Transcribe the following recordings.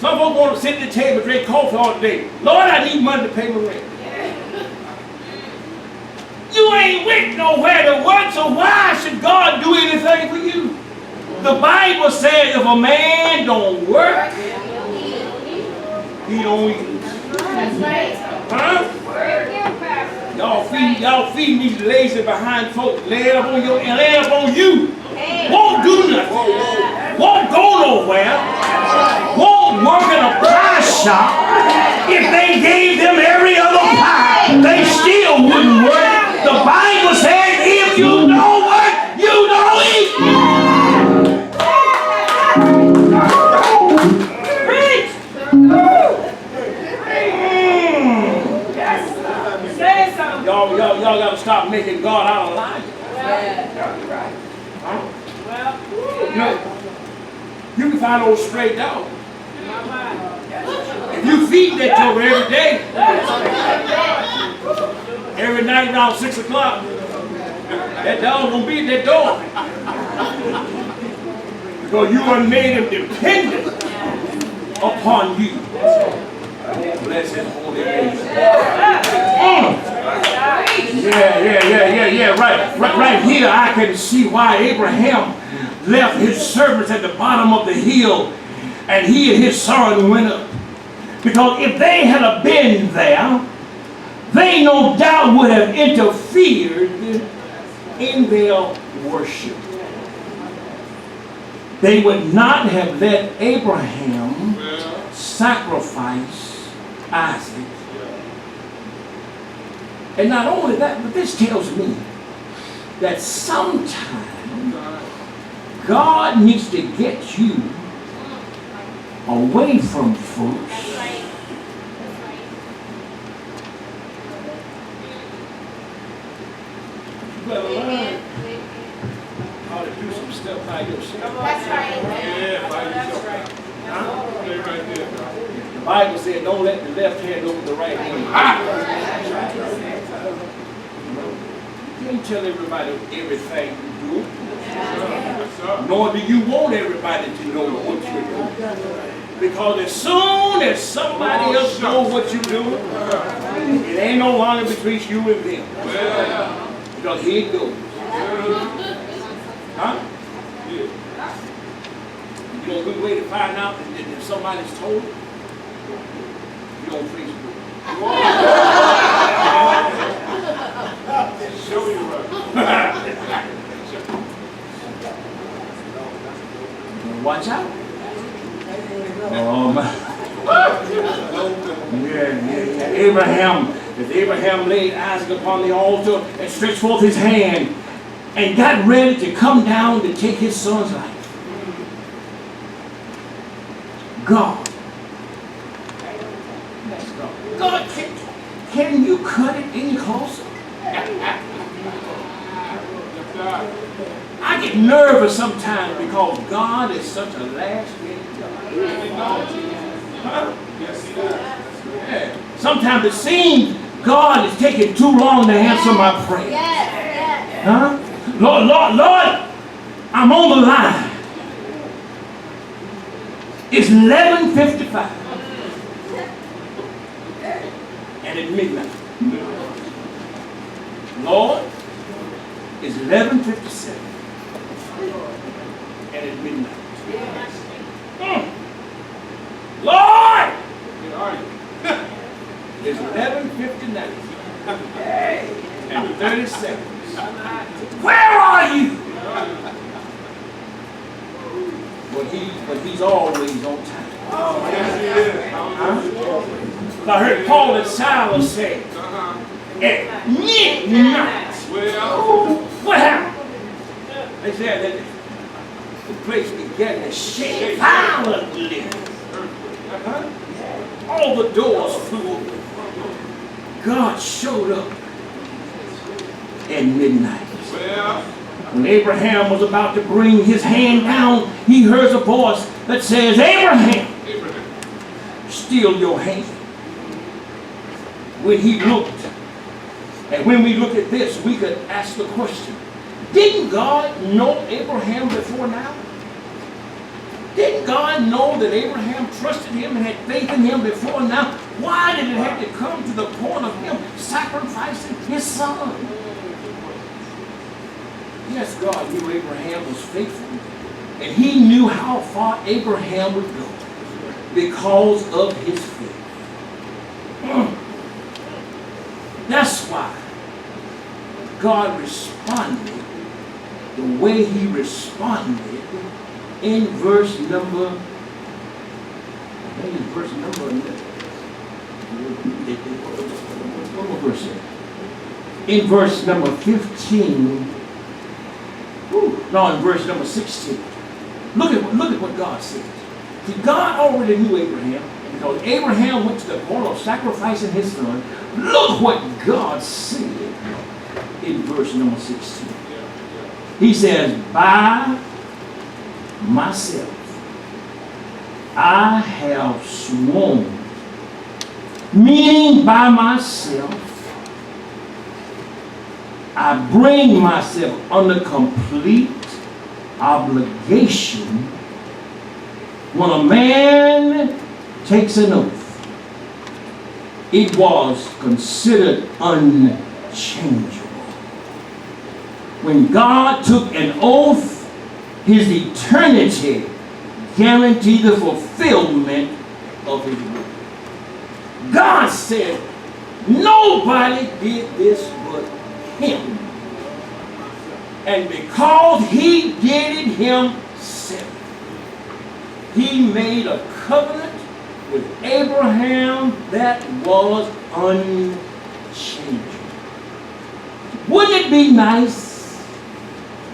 Some folks want to sit at the table, drink coffee all day. Lord, I need money to pay my rent. You ain't went nowhere to work, so why should God do anything for you? The Bible says if a man don't work, he don't eat. That's right. Huh? Y'all feeding these lazy behind folks, lay it up on you and lay it up on you. Won't do nothing. Won't go nowhere. Won't work in a pie shop. If they gave them every other pie, they still wouldn't work. The Bible says if you don't work, you don't eat. Preach. Y'all gotta stop making God out of life. You can find those stray dogs. If you feed that joker every day, every night around 6 o'clock, that dog gonna be at that door. Because you have made him dependent upon you. Bless his holy name. Yeah. Right here I can see why Abraham left his servants at the bottom of the hill and he and his son went up. Because if they had been there, they no doubt would have interfered in their worship. They would not have let Abraham sacrifice Isaac. And not only that, but this tells me that sometimes God needs to get you away from folks. You better learn how to do some stuff by yourself. That's right. Yeah, by yourself. Huh? Stay right there. The Bible said, don't let the left hand over the right hand. You can't tell everybody everything you do. Nor do you want everybody to know what you're doing. Because as soon as somebody else knows what you're doing, it ain't no longer between you and them. Because here it goes. Huh? You know a good way to find out if somebody's told you? You on Facebook. Show you right. Watch out. Abraham laid Isaac upon the altar and stretched forth his hand and got ready to come down to take his son's life. God, can you cut it any closer? I get nervous sometimes because God is such a last-minute God. Huh? Yes, he does. Yeah. Sometimes it seems God is taking too long to answer my prayer. Huh? Lord, I'm on the line. It's 11:55. And at midnight. Lord, it's 11:57. And at midnight. Lord! It's 11:59. And 30 seconds. Where are you? But he's always on time. Yes, he is. I heard Paul and Silas say, at midnight. Well, What happened? They said that the place began to shake violently. All the doors flew open. God showed up at midnight. well, When Abraham was about to bring his hand down, he heard a voice that says, Abraham, still your hand. When he looked, and when we look at this, we could ask the question, didn't God know Abraham before now? Didn't God know that Abraham trusted him and had faith in him before now? Why did it have to come to the point of him sacrificing his son? Yes, God knew Abraham was faithful, and he knew how far Abraham would go because of his faith. That's why God responded the way he responded in verse number, in verse number 15, in verse number 16. Look at what God says. See, God already knew Abraham, because Abraham went to the point of sacrificing his son. Look what God said in verse number 16. He says, by myself I have sworn, meaning by myself, I bring myself under complete obligation. When a man takes an oath, it was considered unchangeable. When God took an oath, his eternity guaranteed the fulfillment of his word. God said, nobody did this but him. And because he did it himself, he made a covenant with Abraham that was unchangeable. Wouldn't it be nice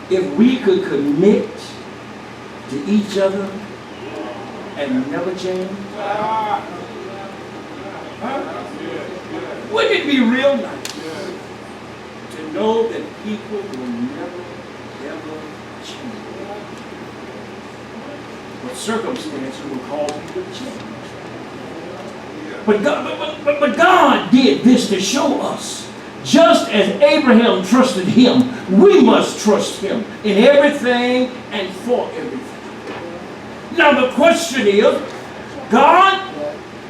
if we could commit to each other and never change? Wouldn't it be real nice to know that people will never, ever change? But circumstances will cause people to change. But God did this to show us, just as Abraham trusted him, we must trust him in everything and for everything. Now the question is, God,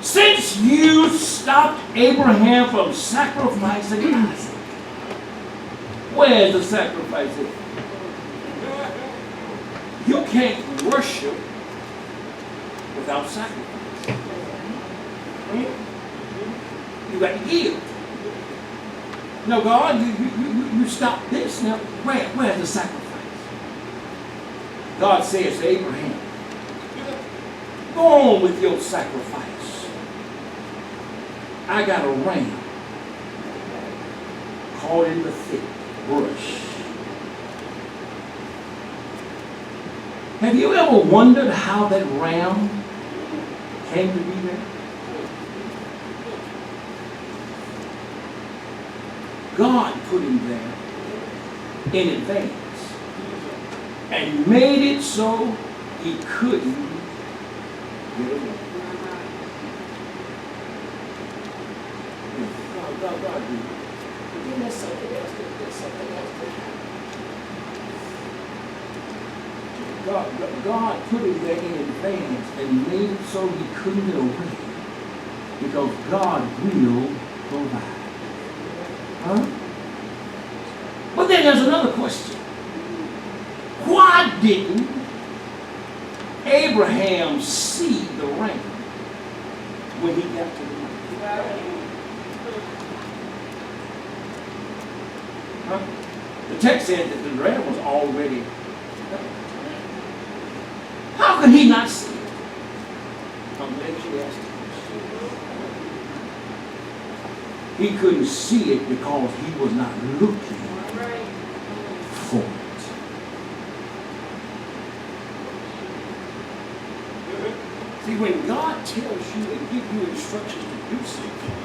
since you stopped Abraham from sacrificing Isaac, where's the sacrifice? You can't worship without sacrifice. You got to give. No, God, you stop this. Now, where's the sacrifice? God says to Abraham, go on with your sacrifice. I got a ram caught in the thick brush. Have you ever wondered how that ram came to be there? God put him there in advance and made it so he couldn't get away. God did. But then there's something else God put him there in advance and made it so he couldn't get away, because God will provide. Huh? But then there's another question. Why didn't Abraham see the ram when he got to the mountain? Huh? The text said that the ram was already. How could he not see it? I'm glad you asked the question. He couldn't see it because he was not looking for it. See, when God tells you and gives you instructions to do something,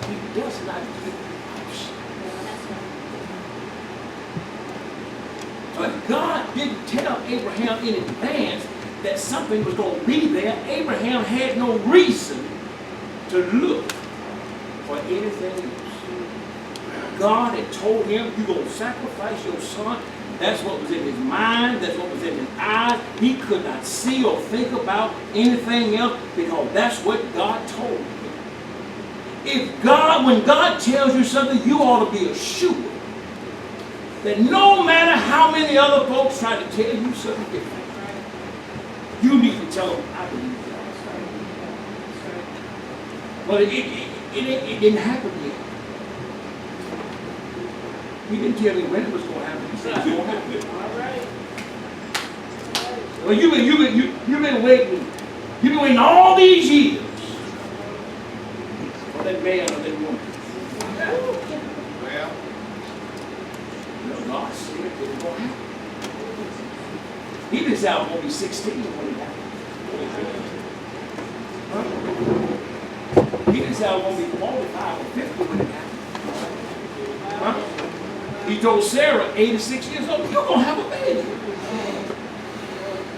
he does not give you options. But God didn't tell Abraham in advance that something was going to be there. Abraham had no reason to look for anything else. God had told him, you're going to sacrifice your son. That's what was in his mind. That's what was in his eyes. He could not see or think about anything else because that's what God told him. When God tells you something, you ought to be assured that no matter how many other folks try to tell you something different, you need to tell them, I believe God. But it didn't happen yet. He didn't tell me when it was going to happen. He said it's going to happen. All right. Well, you've been waiting. You've been waiting all these years for that man or that woman. Well, God said it was going to happen. He didn't say I was going to be 16 when it happened. Huh? He didn't say I was going to be 45 or 50 when it happened. Huh? He told Sarah, 86 years old, you're going to have a baby.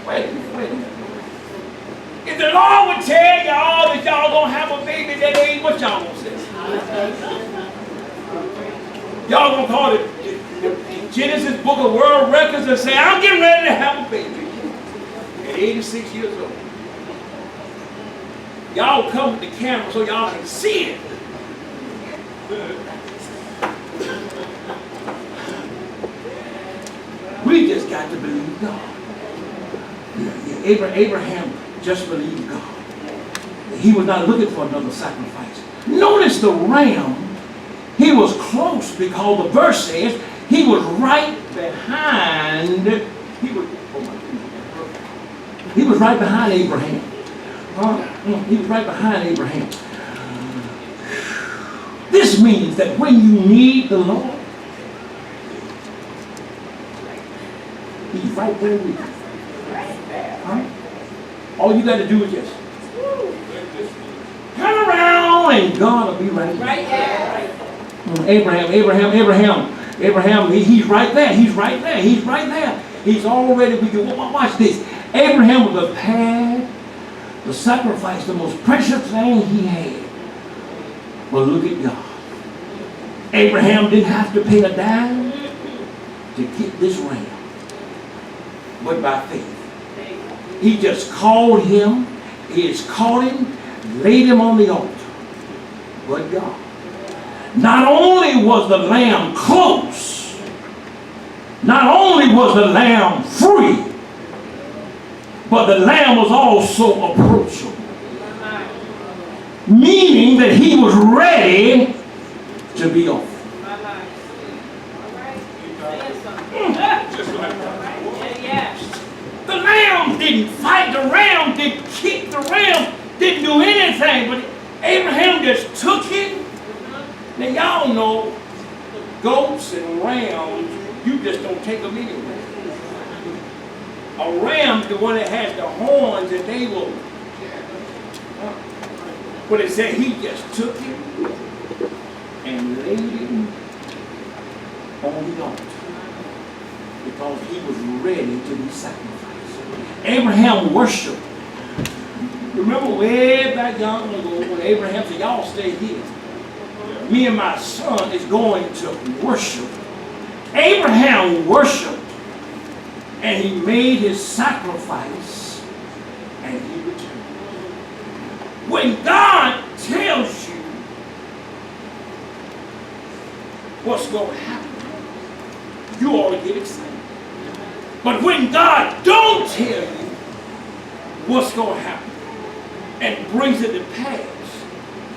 Wait a minute. If the Lord would tell y'all that y'all going to have a baby at that age, what y'all going to say? Y'all going to call it the Genesis Book of World Records and say, I'm getting ready to have a baby at 86 years old. Y'all come with the camera so y'all can see it. We just got to believe God. Abraham just believed God. He was not looking for another sacrifice. Notice the ram, he was close because the verse says he was right behind, he was right behind Abraham. He was right behind Abraham. This means that when you need the Lord, He's right there with you. Huh? All you got to do is just turn around and God will be right there. Abraham, he's right there. He's right there. He's right there. He's already with you. Watch this. Abraham was prepared to sacrifice the most precious thing he had. But look at God. Abraham didn't have to pay a dime to get this ram. But by faith. He just called him, he has caught him, laid him on the altar. But God. Not only was the lamb close, not only was the lamb free, but the lamb was also approachable. Meaning that he was ready to be offered. The lamb didn't fight, the ram didn't kick, the ram didn't do anything, but Abraham just took it. Now y'all know goats and rams, you just don't take them anywhere. A ram's the one that has the horns and they will. But it said he just took it and laid it on the altar because he was ready to be sacrificed. Abraham worshiped. Remember way back young ago when Abraham said, y'all stay here. Me and my son is going to worship. Abraham worshiped and he made his sacrifice and he returned. When God tells you what's going to happen, you ought to get excited. But when God don't tell you what's going to happen and brings it to pass,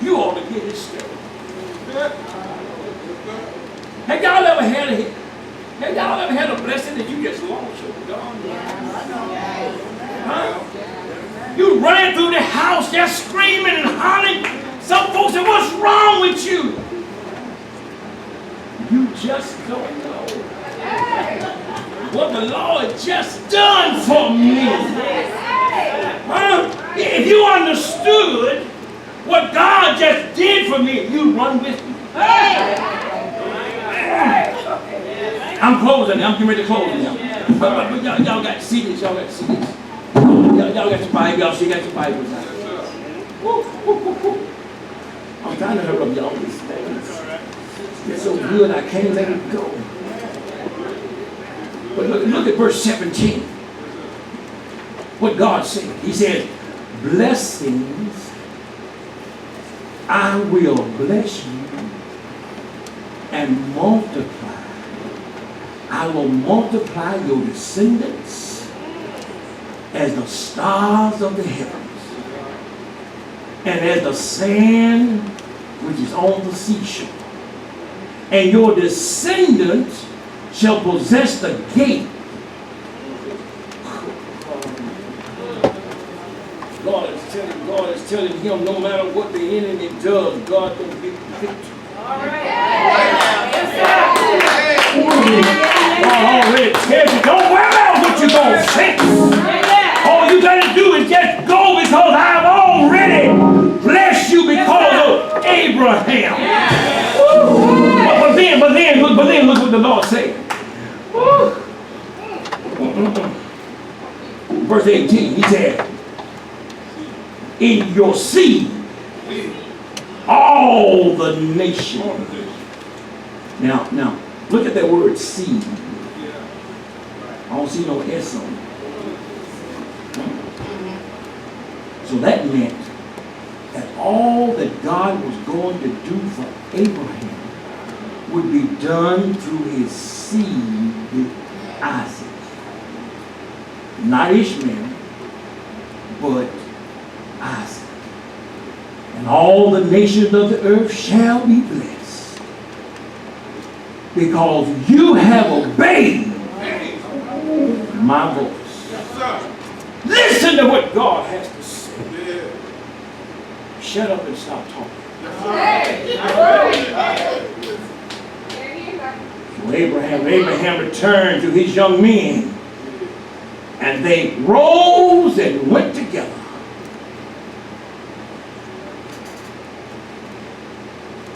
you ought to get hysterical. Have y'all ever had a blessing that you just lost your God? Huh? You ran through the house just screaming and hollering. Some folks say, what's wrong with you? You just don't know what the Lord just done for me. Huh? If you understood what God just did for me, you'd run with me. I'm closing. I'm getting ready to close now. But y'all got to see this. Y'all got to see this. Y'all got your Bible. Y'all see, got your Bibles now. I'm trying to hurry up y'all these things. It's so good I can't let it go. But look at verse 17. What God said. He said, blessings, I will bless you and multiply. I will multiply your descendants as the stars of the heavens and as the sand which is on the seashore. And your descendants shall possess the gate. God is telling him no matter what the enemy does, God will give the victory. All right. God already tells you, don't worry about what you're going to face. All you got to do is just go because I've already blessed you because of Abraham. But then look what the Lord said. Verse 18, he said, in your seed, all the nations. Now, look at that word seed. I don't see no S on it. So that meant that all that God was going to do for Abraham would be done through his seed, Isaac. Not Ishmael, but Isaac. And all the nations of the earth shall be blessed because you have obeyed my voice. Listen to what God has to say. Shut up and stop talking. So Abraham returned to his young men, and they rose and went together.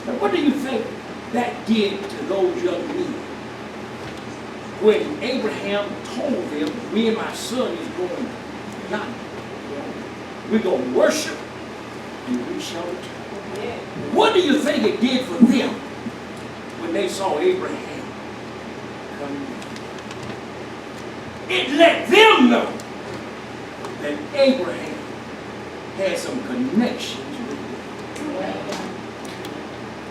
Now, what do you think that did to those young men? When Abraham told them, me and my son is going yonder. We're going to worship and we shall return. What do you think it did for them when they saw Abraham come in? It let them know that Abraham had some connections with them.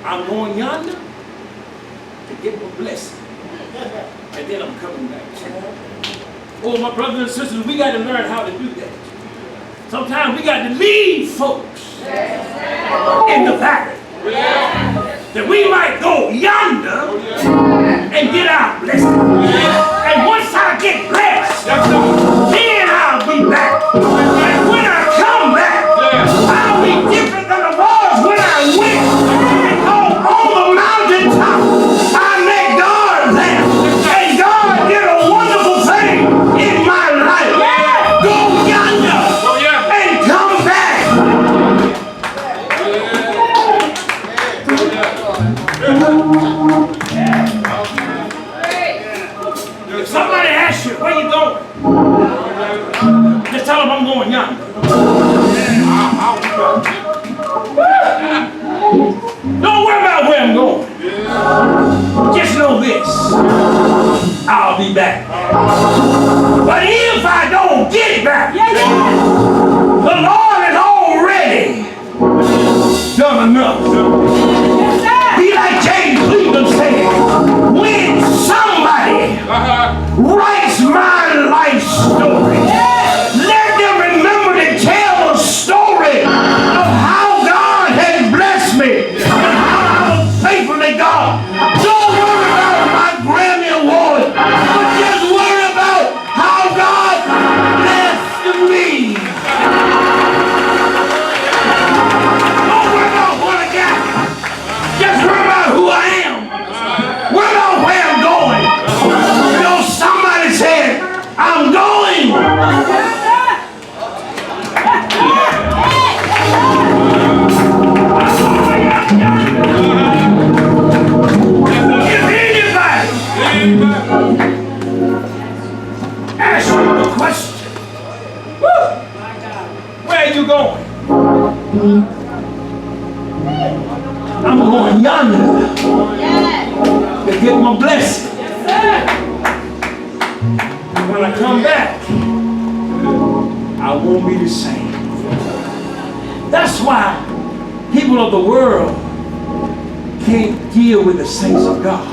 I'm going yonder to get my blessing. And then I'm coming back. Oh, my brothers and sisters, we got to learn how to do that. Sometimes we got to lead folks in the valley. That we might go yonder and get our blessing. And once I get blessed, then I'll be back. And when I come back, I'll be different than I was when I went. Because on the mountaintop, I met God there. And God did a wonderful thing in my life. Go yonder and come back. If somebody asks you, where you going? Just tell them I'm going yonder. Don't worry about where I'm going. Just know this. I'll be back. But if I don't get back, the Lord has already done enough. Be like James Cleveland said, when somebody writes my life story, let them remember to tell a story of how God has blessed me and how I was faithful to God. Don't worry about my Grammy Award, but just worry about how God blessed me. Don't worry about what I got. Just worry about who I am. Worry about where I'm going. You know, somebody said, I'm going. If anybody asks you the question, where are you going? I'm going yonder to get my blessing. when I come back, I won't be the same. That's why people of the world can't deal with the saints of God.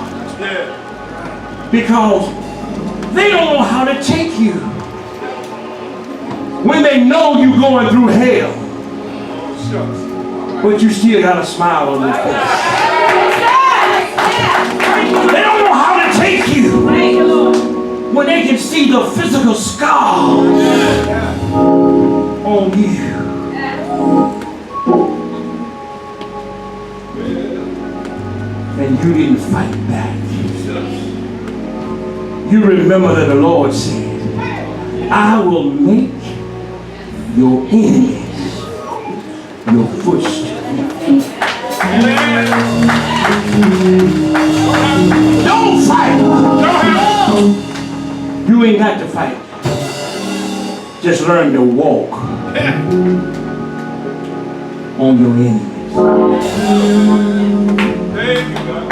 Because they don't know how to take you. When they know you're going through hell, but you still got a smile on your face. They don't know how to take you when they can see the physical scars on you. And you didn't fight back. You remember that the Lord said, I will make your enemies your footstool. Don't fight. You ain't got to fight. Just learn to walk on your enemies. Thank you, God.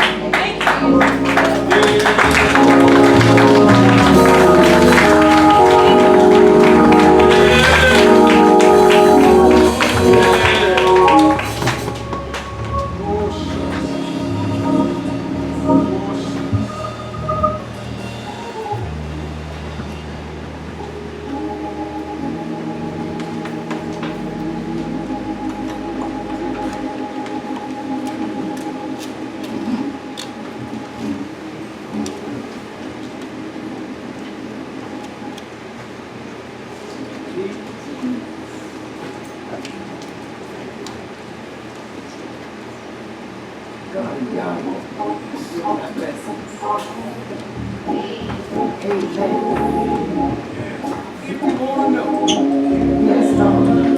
Yes, Lord.